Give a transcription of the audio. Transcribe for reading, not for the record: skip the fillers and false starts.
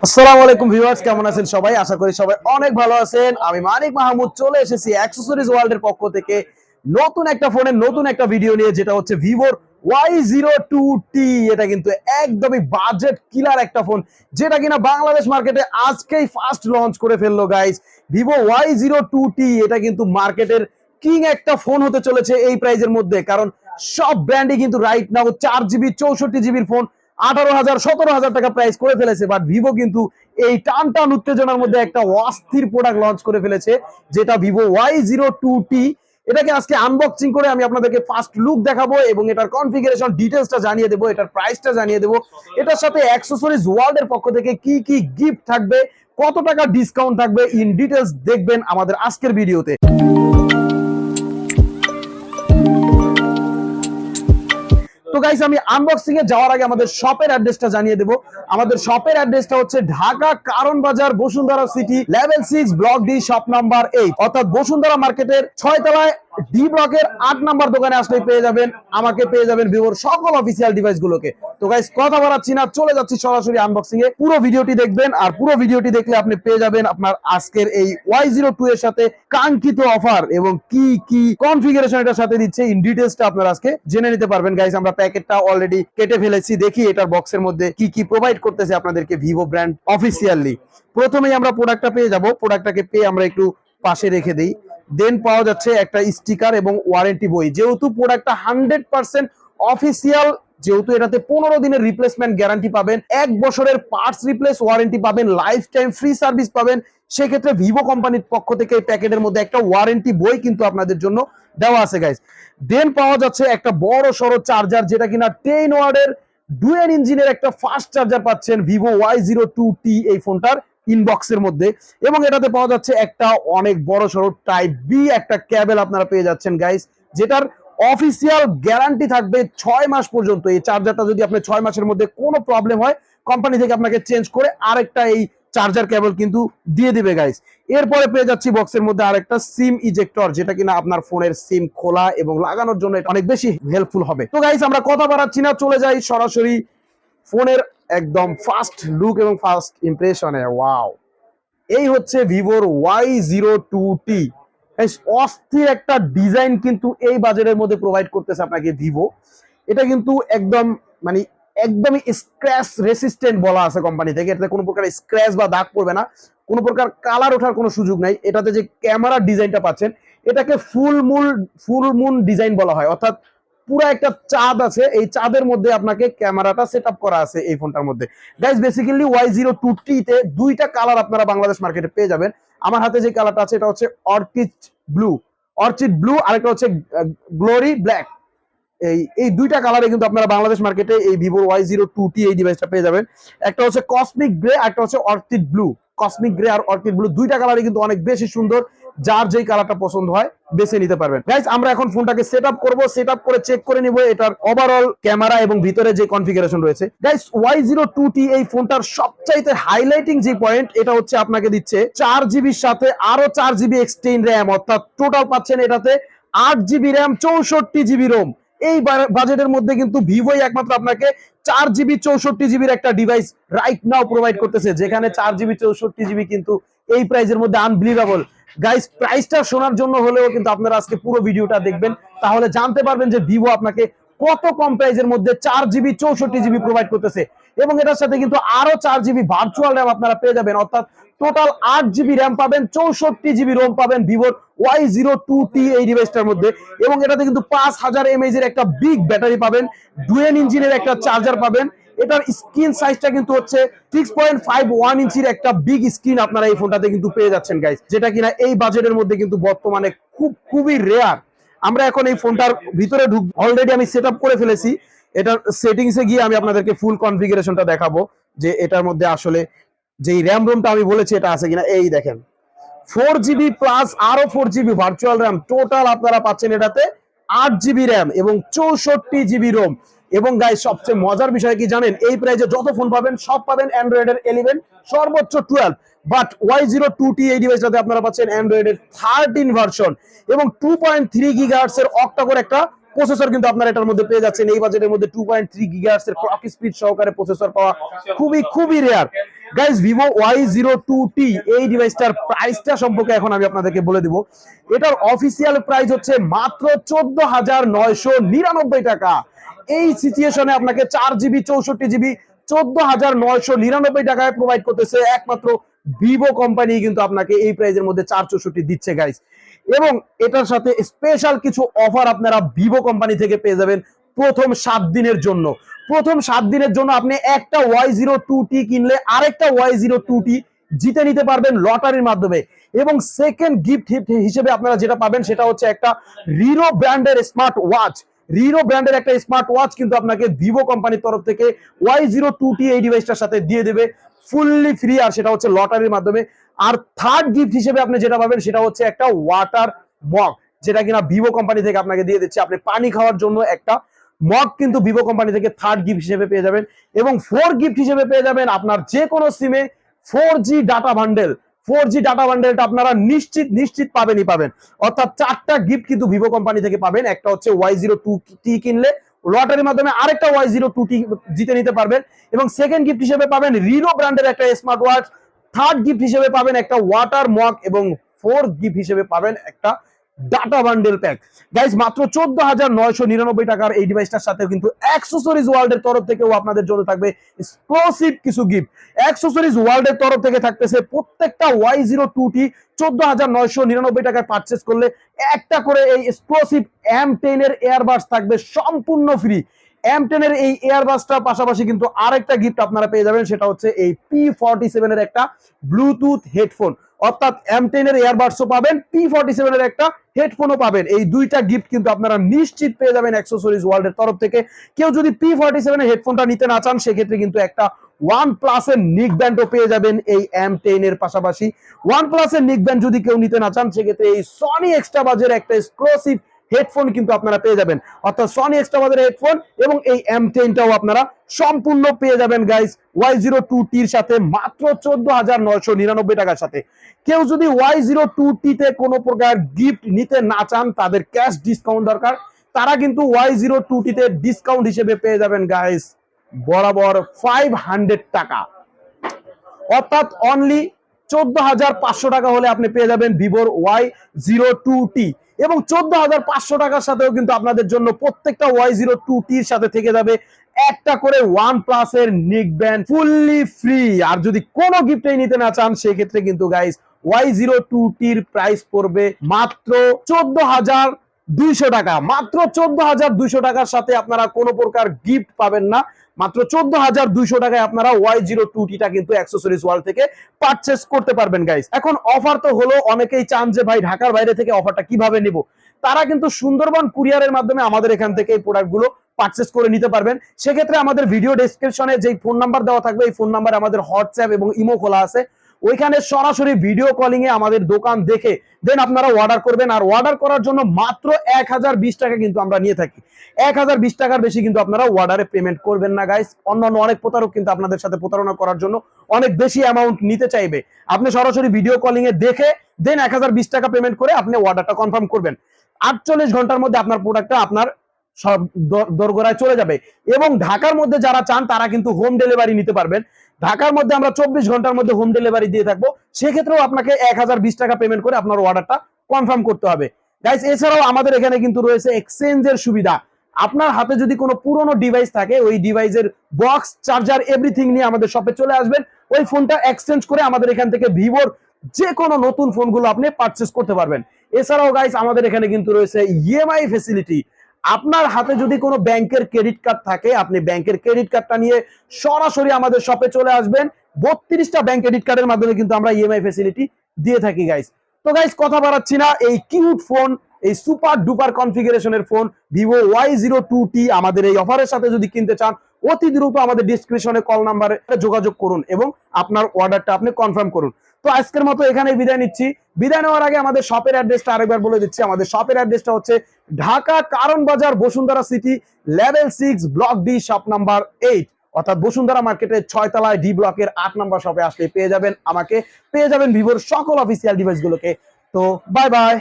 আসসালামু আলাইকুম ভিউয়ার্স, কেমন আছেন সবাই? আশা করি সবাই অনেক ভালো আছেন। আমি মানিক মাহমুদ চলে এসেছি অ্যাক্সেসরিজ ওয়ার্ল্ডের পক্ষ থেকে নতুন একটা ফোনের নতুন একটা ভিডিও নিয়ে, যেটা হচ্ছে ভিভোর Y02T। এটা কিন্তু একদমই বাজেট কিলার একটা ফোন, যেটা কিনা বাংলাদেশ মার্কেটে আজকেই ফার্স্ট লঞ্চ করে ফেললো গাইস। ভিভো Y02T এটা কিন্তু মার্কেটের কিং একটা ফোন হতে চলেছে এই প্রাইজের মধ্যে, কারণ সব ব্র্যান্ডই কিন্তু right now 4GB 64GB phone 18,000 17,000 টাকা প্রাইস করে ফেলেছে। বাট ভিভো কিন্তু এই টান টান উত্তেজনার মধ্যে একটা অস্থির প্রোডাক্ট লঞ্চ করে ফেলেছে, যেটা ভিভো Y02T। এটাকে আজকে আনবক্সিং করে আমি আপনাদেরকে ফার্স্ট লুক দেখাবো এবং এটার কনফিগারেশন ডিটেইলসটা জানিয়ে দেবো, এটার প্রাইসটা জানিয়ে দেবো, এটার সাথে অ্যাক্সেসরিজ ওয়ার্ল্ডের পক্ষ থেকে কি কি গিফট থাকবে, কত টাকা ডিসকাউন্ট থাকবে, ইন ডিটেইলস দেখবেন আমাদের আজকের ভিডিওতে। তো গাইস, আমি আনবক্সিং এ যাওয়ার আগে আমাদের শপের অ্যাড্রেসটা জানিয়ে দেব। আমাদের শপের অ্যাড্রেসটা হচ্ছে ঢাকা কারণ বাজার, Bashundhara city, level 6, block D, shop number 8, অর্থাৎ বসুন্ধরা মার্কেটের 6 তলায় ডি ব্লকের 8 নাম্বার দোকানে আসলেই পেয়ে যাবেন আমাকে, পেয়ে যাবেন ভিভোর সকল অফিসিয়াল ডিভাইস গুলোকে। তো গাইস, কথা বাড়াচ্ছি না, চলে যাচ্ছি সরাসরি আনবক্সিং এ। পুরো ভিডিওটি দেখবেন, আর পুরো ভিডিওটি দেখলে আপনি পেয়ে যাবেন আপনার আজকের এই Y02 এর সাথে কাঙ্ক্ষিত অফার এবং কি কি কনফিগারেশন এটার সাথে দিচ্ছে, ইন ডিটেইলসটা আপনারা আজকে জেনে নিতে পারবেন গাইস। আমরা প্যাকেটটা অলরেডি কেটে ফেলেছি, দেখি এটার বক্সের মধ্যে কি কি প্রোভাইড করতেছে আপনাদেরকে ভিভো ব্র্যান্ড অফিসিয়ালি। প্রথমেই আমরা প্রোডাক্টটা পেয়ে যাব। প্রোডাক্টটাকে পেয়ে আমরা একটু পাশে রেখে দিই। দেন পাওয়া যাচ্ছে একটা স্টিকার এবং ওয়ারেন্টি বই। যেহেতু প্রোডাক্টটা 100% অফিসিয়াল, যেহেতু এটাতে 15 দিনের রিপ্লেসমেন্ট গ্যারান্টি পাবেন, 1 বছরের পার্টস রিপ্লেস ওয়ারেন্টি পাবেন, লাইফ টাইম ফ্রি সার্ভিস পাবেন, সেক্ষেত্রে ভিভো কোম্পানির পক্ষ থেকে এই প্যাকেটের মধ্যে একটা ওয়ারেন্টি বই কিন্তু আপনাদের জন্য দেওয়া আছে গাইস। দেন পাওয়া যাচ্ছে একটা বড় সড়ো চার্জার, যেটা কিনা 10 ওয়াটের ডুয়েল ইঞ্জিনের একটা ফাস্ট চার্জার পাচ্ছেন ভিভো Y02T এই ফোনটার ইনবক্সের মধ্যে। এবং এটাতে পাওয়া যাচ্ছে একটা অনেক বড় সড়ো টাইপ বি একটা কেবল আপনারা পেয়ে যাচ্ছেন গাইস, যেটার অফিসিয়াল গ্যারান্টি থাকবে 6 মাস পর্যন্ত। এই চার্জারটা যদি আপনার 6 মাসের মধ্যে কোনো প্রবলেম হয়, কোম্পানি থেকে আপনাকে চেঞ্জ করে আরেকটা এই চার্জার কেবল কিন্তু দিয়ে দিবে গাইস। এরপরে পেয়ে যাচ্ছি বক্সের মধ্যে আরেকটা সিম ইজেক্টর, যেটা কিনা আপনার ফোনের সিম খোলা এবং লাগানোর জন্য অনেক বেশি হেল্পফুল হবে। তো গাইস, আমরা কথা বাড়াচ্ছি না, চলে যাই সরাসরি ফোনের একদম ফার্স্ট লুক এবং ফার্স্ট ইমপ্রেশনে। ওয়াও, এই হচ্ছে ভিভোর Y02T। অস্থির একটা ডিজাইন কিন্তু এই বাজারের মধ্যে প্রোভাইড করতেছে আপনাকে ভিভো। এটা কিন্তু একদম মানে একদমই স্ক্র্যাচ রেসিস্টেন্ট বলা আছে কোম্পানি থেকে। এটাতে কোনো প্রকার স্ক্র্যাচ বা দাগ পড়বে না, কোনো প্রকার কালার ওঠার কোনো সুযোগ নাই। এটাতে যে ক্যামেরার ডিজাইনটা পাচ্ছেন, এটাকে ফুল মুন ডিজাইন বলা হয়, অর্থাৎ পুরো একটা চাঁদ আছে, এই চাঁদের মধ্যে আপনাকে ক্যামেরাটা সেট আপ করা আছে এই ফোনটার মধ্যে গাইস। বেসিক্যালি Y02T তে দুইটা কালার আপনারা বাংলাদেশ মার্কেটে পেয়ে যাবেন। আমার হাতে যে কালারটা আছে এটা হচ্ছে অর্চিড ব্লু, আরেকটা হচ্ছে গ্লোরি ব্ল্যাক। এই দুইটা কালারে কিন্তু আপনারা বাংলাদেশ মার্কেটে এই ভিভো Y02T এই ডিভাইসটা পেয়ে যাবেন। একটা হচ্ছে কসমিক গ্রে, একটা হচ্ছে অর্চিড ব্লু। কসমিক গ্রে আর অর্চিড ব্লু দুইটা কালারই কিন্তু অনেক বেশি সুন্দর, যার যেই কালারটা পছন্দ হয় বেছে নিতে পারবেন গাইস। আমরা এখন ফোনটাকে সেট আপ করবো, সেট আপ করে চেক করে নিব এটার ওভারঅল ক্যামেরা এবং ভিতরে যে কনফিগারেশন রয়েছে গাইস। Y02T এই ফোনটার সবচাইতে হাইলাইটিং যে পয়েন্ট, এটা হচ্ছে আপনাকে দিচ্ছে 4GB সাথে আরো 4GB এক্সটেন্ড র্যাম, অর্থাৎ টোটাল পাচ্ছেন এটাতে 8GB র্যাম 64GB রোম। এই বাজেটের মধ্যে কিন্তু ভিভোই একমাত্র আপনাকে 4GB 64GB একটা ডিভাইস রাইট নাও প্রোভাইড করতেছে, যেখানে 4GB 64GB কিন্তু এই প্রাইসের মধ্যে আনবিলিভেবল গাইস। প্রাইসটা শোনার জন্য হলেও কিন্তু আপনারা আজকে পুরো ভিডিওটা দেখবেন, তাহলে জানতে পারবেন যে ভিভো আপনাকে কত কম প্রাইসের মধ্যে 4GB 64GB প্রোভাইড করতেছে। এবং এটার সাথে কিন্তু আরো 4GB ভার্চুয়াল র্যাম আপনারা পেয়ে যাবেন, অর্থাৎ টোটাল 8GB র্যাম পাবেন, 64GB রোম পাবেন ভিভোর Y02T এই ডিভাইসটার মধ্যে। এবং এটাতে কিন্তু 5000 mAh এর একটা বিগ ব্যাটারি পাবেন, ডুয়েল ইঞ্জিনের একটা চার্জার পাবেন। এটার স্ক্রিন সাইজটা কিন্তু হচ্ছে 6.51 ইঞ্চির একটা বিগ স্ক্রিন আপনারা এই ফোনটাতে কিন্তু পেয়ে যাচ্ছেন গাইস, যেটা কিনা এই বাজেটের মধ্যে কিন্তু বর্তমানে খুবই রেয়ার। আমরা এখন এই ফোনটার ভিতরে অলরেডি আমি সেট আপ করে ফেলেছি। এটার সেটিংসে গিয়ে আমি আপনাদেরকে ফুল কনফিগারেশনটা দেখাবো, যে এটার মধ্যে আসলে যেই র্যাম রোমটা আমি বলেছি এটা আছে কিনা। এই দেখেন, 4GB প্লাস আরো 4GB ভার্চুয়াল র্যাম, টোটাল আপনারা পাচ্ছেন এটাতে 8GB র্যাম এবং 64GB রোম। এবং গাইস, সবচেয়ে মজার বিষয় কি জানেন, এই প্রাইসে যত ফোন পাবেন সব পাবেন অ্যান্ড্রয়েডের 11, সর্বোচ্চ 12। বাট Y02T এই ডিভাইসটাতে আপনারা পাচ্ছেন অ্যান্ড্রয়েডের 13 ভার্সন এবং 2.3 GHz এর অক্টা-কোর একটা প্রসেসর কিন্তু আপনারা এটার মধ্যে পেয়ে যাচ্ছেন। এই বাজেটের মধ্যে 2.3 GHz এর ক্লক স্পিড সহকারে প্রসেসর পাওয়া খুবই রেয়ার। গাইস ভিভো Y02T এই ডিভাইসটার প্রাইসটা সম্পর্কে এখন আমি আপনাদেরকে বলে দিব। এটার অফিসিয়াল প্রাইস হচ্ছে মাত্র 14,999 টাকা। এই সিচুয়েশনে আপনাকে 4GB 64GB 14,999 টাকায় প্রোভাইড করতেছে একমাত্র ভিভো কোম্পানি, কিন্তু আপনাকে এই প্রাইসের মধ্যে 464 দিচ্ছে গাইস। এবং এটার সাথে স্পেশাল কিছু অফার আপনারা ভিভো কোম্পানি থেকে পেয়ে যাবেন প্রথম 7 দিনের জন্য। প্রথম 7 দিনের জন্য আপনি একটা Y02T কিনলে আরেকটা Y02T জিতে নিতে পারবেন লটারির মাধ্যমে। এবং সেকেন্ড গিফট হিসেবে আপনারা যেটা পাবেন সেটা হচ্ছে একটা রিনো ব্র্যান্ডের স্মার্ট ওয়াচ। রিনো ব্র্যান্ডের একটা স্মার্ট ওয়াচ কিন্তু আপনাকে ভিভো কোম্পানির তরফ থেকে Y02T এই ডিভাইসটার সাথে দিয়ে দেবে ফুললি ফ্রি, আর সেটা হচ্ছে লটারির মাধ্যমে। আর থার্ড গিফট হিসেবে আপনি যেটা পাবেন সেটা হচ্ছে একটা ওয়াটার মগ, যেটা কিনা ভিভো কোম্পানি থেকে আপনাকে দিয়ে দিচ্ছে। আপনি পানি খাওয়ার জন্য একটা মগ কিন্তু ভিভো কোম্পানি থেকে থার্ড গিফট হিসেবে পেয়ে যাবেন। এবং ফোর্থ গিফট হিসেবে পেয়ে যাবেন আপনার যে কোনো সিমে 4G data bundle. 4G data বান্ডেলটা আপনারা নিশ্চিত পাবেন। অর্থাৎ 4টা গিফট কিন্তু ভিভো কোম্পানি থেকে পাবেন। একটা হচ্ছে Y02T কিনলে লটারির মাধ্যমে আরেকটা Y02T জিতে নিতে পারবেন। এবং সেকেন্ড গিফট হিসেবে পাবেন রিনো ব্র্যান্ডের একটা স্মার্ট ওয়াচ। থার্ড গিফট হিসেবে পাবেন একটা ওয়াটার মগ এবং ফোর্থ গিফট হিসেবে পাবেন একটা ডাটা বান্ডেল প্যাক। গাইস মাত্র 14,999 টাকার এই ডিভাইসটার সাথে কিন্তু অ্যাক্সেসরিজ ওয়ার্ল্ডের তরফ থেকেও আপনাদের জন্য থাকবে এক্সক্লুসিভ কিছু গিফট। অ্যাক্সেসরিজ ওয়ার্ল্ডের তরফ থেকে থাকতেছে প্রত্যেকটা Y02T 14,999 টাকায় পারচেস করলে একটা করে এই এক্সক্লুসিভ M10 এর এয়ারবাডস থাকবে সম্পূর্ণ ফ্রি। M10 এর এই এয়ারবাডসটার পাশাপাশি কিন্তু আরেকটা গিফট আপনারা পেয়ে যাবেন, সেটা হচ্ছে এই P47 এর একটা ব্লুটুথ হেডফোন। অর্থাৎ M10 এর এয়ারবাডসও পাবেন, P47 এর একটা হেডফোনও পাবেন। এই দুইটা গিফট কিন্তু আপনারা নিশ্চিত পেয়ে যাবেন অ্যাক্সেসরিজ ওয়ার্ল্ডের তরফ থেকে। কেউ যদি P47 এর হেডফোনটা নিতে না চান সেক্ষেত্রে কিন্তু একটা OnePlus এর নিক ব্যান্ডও পেয়ে যাবেন এই M10 এর পাশাপাশি। OnePlus এর নিক ব্যান্ড যদি কেউ নিতে না চান সেক্ষেত্রে এই সনি এক্সট্রা বাজের একটা এক্সক্লুসিভ হেডফোন কিন্তু আপনারা পেয়ে যাবেন। অর্থাৎ সনি এক্সট্রা বাজের হেডফোন এবং এই M10টাও আপনারা সম্পূর্ণ পেয়ে যাবেন গাইস Y02T এর সাথে মাত্র 14,999 টাকার সাথে। কেউ যদি Y02T তে কোনো প্রকার গিফট নিতে না চান, তাদের ক্যাশ ডিসকাউন্ট দরকার, তারা কিন্তু Y02T তে ডিসকাউন্ট হিসেবে পেয়ে যাবেন গাইস বরাবর 500 টাকা। অর্থাৎ অনলি 14,500 টাকা হলে আপনি পেয়ে যাবেন ভিভোর Y02T। এবং 14,500 টাকার সাথেও কিন্তু আপনাদের জন্য প্রত্যেকটা Y02T এর সাথে থেকে যাবে একটা করে OnePlus এর নিক ব্যান্ড ফুললি ফ্রি। আর যদি কোনো গিফটই নিতে না চান সেক্ষেত্রে কিন্তু গাইস Y02T এর প্রাইস পড়বে মাত্র 14,200 টাকা। মাত্র 14,200 টাকার সাথে আপনারা কোনো প্রকার গিফট পাবেন না। মাত্র 14,200 টাকায় আপনারা Y02T টা কিন্তু অ্যাক্সেসরিজ ওয়ার্ল্ড থেকে পারচেস করতে পারবেন গাইস। এখন অফার তো হলো, অনেকেই চান যে ভাই ঢাকার বাইরে থেকে অফারটা কিভাবে নিব। তারা কিন্তু সুন্দরবন কুরিয়ারের মাধ্যমে আমাদের এখান থেকে এই প্রোডাক্টগুলো পারচেস করে নিতে পারবেন। সেক্ষেত্রে আমাদের ভিডিও ডেসক্রিপশনে যে ফোন নাম্বার দেওয়া থাকবে এই ফোন নাম্বারে আমাদের হোয়াটসঅ্যাপ এবং ইমো খোলা আছে। ওইখানে সরাসরি ভিডিও কলিং এ আমাদের দোকান দেখে দেন আপনারা অর্ডার করবেন। আর অর্ডার করার জন্য মাত্র 1,020 টাকা কিন্তু আমরা নিয়ে থাকি। 1,020 টাকার বেশি কিন্তু আপনারা অর্ডারে পেমেন্ট করবেন না গাইস। অন্যান্য অনেক প্রতারক কিন্তু আপনাদের সাথে প্রতারণা করার জন্য অনেক বেশি অ্যামাউন্ট নিতে চাইবে। আপনি সরাসরি ভিডিও কলিং এ দেখে দেন 1,020 টাকা পেমেন্ট করে আপনি অর্ডারটা কনফার্ম করবেন। 48 ঘন্টার মধ্যে আপনার প্রোডাক্টটা আপনার সব দোরগোড়ায় চলে যাবে। এবং ঢাকার মধ্যে যারা চান তারা কিন্তু হোম ডেলিভারি নিতে পারবেন। ঢাকার মধ্যে আমরা 24 ঘন্টার মধ্যে হোম ডেলিভারি দিয়ে থাকবো। সেক্ষেত্রেও আপনাকে 1,020 টাকা পেমেন্ট করে আপনার অর্ডারটা কনফার্ম করতে হবে গাইস। এছাড়াও আমাদের এখানে কিন্তু রয়েছে এক্সচেঞ্জের সুবিধা। আপনার হাতে যদি কোনো পুরনো ডিভাইস থাকে, ওই ডিভাইসের বক্স চার্জার এভরিথিং নিয়ে আমাদের শপে চলে আসবেন। ওই ফোনটা এক্সচেঞ্জ করে আমাদের এখান থেকে ভিভোর যে কোনো নতুন ফোনগুলো আপনি পারচেস করতে পারবেন। এছাড়াও গাইস আমাদের এখানে কিন্তু রয়েছে ইএমআই ফ্যাসিলিটি। আপনার হাতে যদি কোনো ব্যাংকের ক্রেডিট কার্ড থাকে, আপনি ব্যাংকের ক্রেডিট কার্ডটা নিয়ে সরাসরি আমাদের শপে চলে আসবেন। 32টা ব্যাংক ক্রেডিট কার্ডের মাধ্যমে কিন্তু আমরা ইএমআই ফ্যাসিলিটি দিয়ে থাকি গাইস। তো গাইস কথা বাড়াচ্ছি না, এই কিউট ফোন, এই সুপার ডুপার কনফিগারেশনের ফোন ভিভো Y02T আমাদের এই অফারের সাথে যদি কিনতে চান, অতি দ্রুত আমাদের ডেসক্রিপশনে কল নাম্বারে যোগাযোগ করুন এবং আপনার অর্ডারটা আপনি কনফার্ম করুন। তো আজকের মতো এখানেই বিদায় নিচ্ছি। বিদায় নেওয়ার আগে আমাদের শপের অ্যাড্রেসটা আরেকবার বলে দিচ্ছি। আমাদের শপের অ্যাড্রেসটা হচ্ছে ঢাকা কারণ বাজার Bashundhara city level 6 block D shop number 8। অর্থাৎ বসুন্ধরা মার্কেটের 6 তলায় ডি ব্লকের 8 নম্বর শপে আসলে পেয়ে যাবেন আমাকে, পেয়ে যাবেন ভিভোর সকল অফিসিয়াল ডিভাইসগুলোকে। তো বাই বাই।